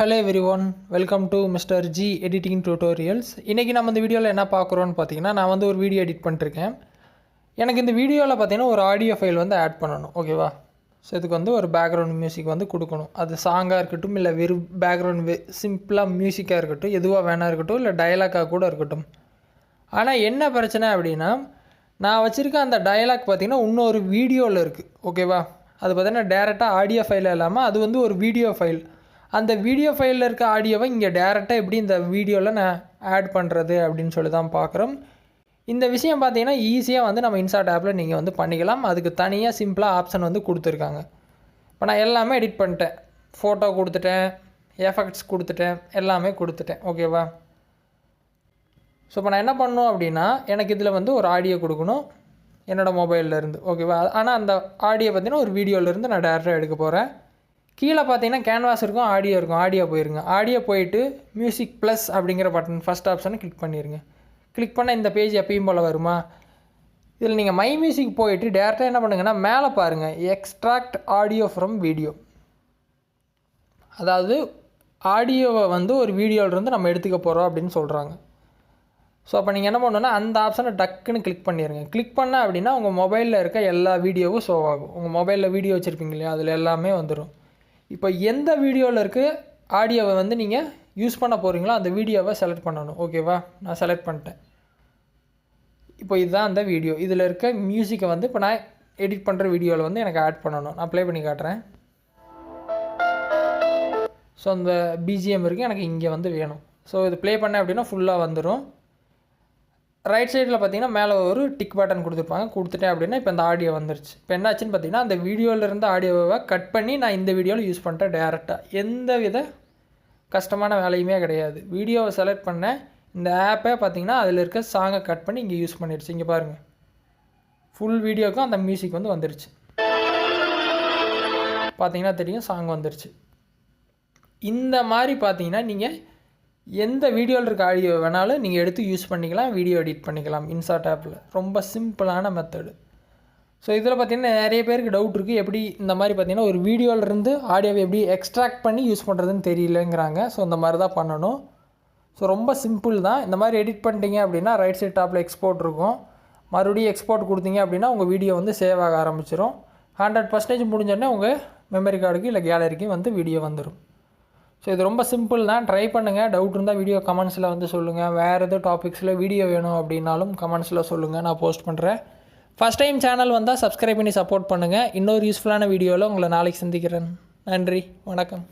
Hello everyone, welcome to Mr. G Editing Tutorials. இன்றைக்கி நம்ம இந்த வீடியோவில் என்ன பார்க்குறோன்னு பார்த்தீங்கன்னா, நான் வந்து ஒரு வீடியோ எடிட் பண்ணிருக்கேன். எனக்கு இந்த வீடியோவில் பார்த்தீங்கன்னா ஒரு ஆடியோ ஃபைல் வந்து ஆட் பண்ணணும், ஓகேவா? ஸோ இதுக்கு வந்து ஒரு பேக்ரவுண்ட் மியூசிக் வந்து கொடுக்கணும். அது சாங்காக இருக்கட்டும், இல்லை வெறும் பேக்ரவுண்ட் சிம்பிளாக மியூசிக்காக இருக்கட்டும், எதுவாக வேணா இருக்கட்டும், இல்லை டயலாக்காக கூட இருக்கட்டும். ஆனால் என்ன பிரச்சனை அப்படின்னா, நான் வச்சுருக்க அந்த டயலாக் பார்த்திங்கன்னா இன்னொரு வீடியோவில் இருக்குது, ஓகேவா? அது பார்த்திங்கன்னா டேரெக்டாக ஆடியோ ஃபைலில் இல்லாமல் அது வந்து ஒரு வீடியோ ஃபைல். அந்த வீடியோ ஃபைலில் இருக்க ஆடியோவை இங்கே டேரெக்டாக எப்படி இந்த வீடியோவில் நான் ஆட் பண்ணுறது அப்படின்னு சொல்லி தான் பார்க்குறோம். இந்த விஷயம் பார்த்தீங்கன்னா ஈஸியாக வந்து நம்ம இன்சார்ட் ஆப்பில் நீங்கள் வந்து பண்ணிக்கலாம். அதுக்கு தனியாக சிம்பிளாக ஆப்ஷன் வந்து கொடுத்துருக்காங்க. இப்போ நான் எல்லாமே எடிட் பண்ணிட்டேன், ஃபோட்டோ கொடுத்துட்டேன், எஃபெக்ட்ஸ் கொடுத்துட்டேன், எல்லாமே கொடுத்துட்டேன், ஓகேவா? ஸோ இப்போ நான் என்ன பண்ணணும் அப்படின்னா, எனக்கு இதில் வந்து ஒரு ஆடியோ கொடுக்கணும் என்னோடய மொபைல்லேருந்து, ஓகேவா? ஆனால் அந்த ஆடியோ பார்த்தீங்கன்னா ஒரு வீடியோவிலேருந்து நான் டேரெக்டாக எடுக்க போகிறேன். கீழே பார்த்தீங்கன்னா கேன்வாஸ் இருக்கும், ஆடியோ இருக்கும். ஆடியோ போயிருங்க. ஆடியோ போயிட்டு மியூசிக் ப்ளஸ் அப்படிங்கிற பட்டன் ஃபஸ்ட் ஆப்ஷனை கிளிக் பண்ணிடுங்க. கிளிக் பண்ண இந்த பேஜ் எப்பயும் போல் வருமா? இதில் நீங்கள் மை மியூசிக் போயிட்டு டேரெக்டாக என்ன பண்ணுங்கன்னா, மேலே பாருங்கள், எக்ஸ்ட்ராக்ட் ஆடியோ ஃப்ரம் வீடியோ. அதாவது ஆடியோவை வந்து ஒரு வீடியோவிலேருந்து நம்ம எடுத்துக்க போகிறோம் அப்படின்னு சொல்கிறாங்க. ஸோ அப்போ நீங்கள் என்ன பண்ணணுன்னா, அந்த ஆப்ஷனை டக்குன்னு கிளிக் பண்ணிடுங்க. கிளிக் பண்ண அப்படின்னா உங்கள் மொபைலில் இருக்க எல்லா வீடியோவும் ஷோ ஆகும். உங்கள் மொபைலில் வீடியோ வச்சுருப்பீங்க இல்லையா, அதில் எல்லாமே வந்துடும். இப்போ எந்த வீடியோவில் இருக்க ஆடியோவை வந்து நீங்கள் யூஸ் பண்ண போகிறீங்களோ அந்த வீடியோவை செலக்ட் பண்ணணும், ஓகேவா? நான் செலக்ட் பண்ணிட்டேன். இப்போ இதுதான் அந்த வீடியோ. இதில் இருக்க மியூசிக்கை வந்து இப்போ நான் எடிட் பண்ணுற வீடியோவில் வந்து எனக்கு ஆட் பண்ணணும். நான் ப்ளே பண்ணி காட்டுறேன். ஸோ அந்த பிஜிஎம் இருக்குது, எனக்கு இங்கே வந்து வேணும். ஸோ இது ப்ளே பண்ணேன் அப்படின்னா ஃபுல்லாக வந்துடும். ரைட் சைடில் பார்த்தீங்கன்னா மேலே ஒரு டிக் பட்டன் கொடுத்துருப்பாங்க. கொடுத்துட்டேன் அப்படின்னா இப்போ இந்த ஆடியோ வந்துருச்சு. இப்போ என்னாச்சுன்னு பார்த்தீங்கன்னா, அந்த வீடியோவில் இருந்த ஆடியோவை கட் பண்ணி நான் இந்த வீடியோவில் யூஸ் பண்ணிட்டேன் டேரெக்டாக. எந்த வித கஷ்டமான வேலையுமே கிடையாது. வீடியோவை செலக்ட் பண்ணேன், இந்த ஆப்பை பார்த்தீங்கன்னா அதில் இருக்க சாங்கை கட் பண்ணி இங்கே யூஸ் பண்ணிடுச்சு. இங்கே பாருங்கள், ஃபுல் வீடியோக்கும் அந்த மியூசிக் வந்து வந்துருச்சு. பார்த்தீங்கன்னா தெரியும், சாங் வந்துருச்சு. இந்த மாதிரி பார்த்தீங்கன்னா நீங்கள் எந்த வீடியோவில் இருக்க ஆடியோ வேணாலும் நீங்கள் எடுத்து யூஸ் பண்ணிக்கலாம், வீடியோ எடிட் பண்ணிக்கலாம் இன்சார்ட் ஆப்பில். ரொம்ப சிம்பிளான மெத்தடு. ஸோ இதில் பார்த்திங்கன்னா நிறைய பேருக்கு டவுட் இருக்குது, எப்படி இந்த மாதிரி பார்த்திங்கன்னா ஒரு வீடியோவிலேருந்து ஆடியோவை எப்படி எக்ஸ்ட்ராக்ட் பண்ணி யூஸ் பண்ணுறதுன்னு தெரியலங்கிறாங்க. ஸோ இந்த மாதிரி தான் பண்ணணும். ஸோ ரொம்ப சிம்பிள் தான். இந்த மாதிரி எடிட் பண்ணிட்டீங்க அப்படின்னா ரைட் சைட் டாப்பில் எக்ஸ்போர்ட் இருக்கும். மறுபடியும் எக்ஸ்போர்ட் கொடுத்தீங்க அப்படின்னா உங்கள் வீடியோ வந்து சேவ் ஆக ஆரம்பிச்சிடும். 100% முடிஞ்சோடனே உங்கள் மெமரி கார்டுக்கு இல்லை கேலரிக்கு வந்து வீடியோ வந்துடும். ஸோ இது ரொம்ப சிம்பிள் தான். ட்ரை பண்ணுங்கள். டவுட் இருந்தால் வீடியோ கமெண்ட்ஸில் வந்து சொல்லுங்கள். வேறு எதுவும் டாபிக்ஸில் வீடியோ வேணும் அப்படின்னாலும் கமெண்ட்ஸில் சொல்லுங்கள், நான் போஸ்ட் பண்ணுறேன். ஃபஸ்ட் டைம் சேனல் வந்தால் சப்ஸ்கிரைப் பண்ணி சப்போர்ட் பண்ணுங்கள். இன்னொரு யூஸ்ஃபுல்லான வீடியோவில் உங்களை நாளைக்கு சந்திக்கிறேன். நன்றி, வணக்கம்.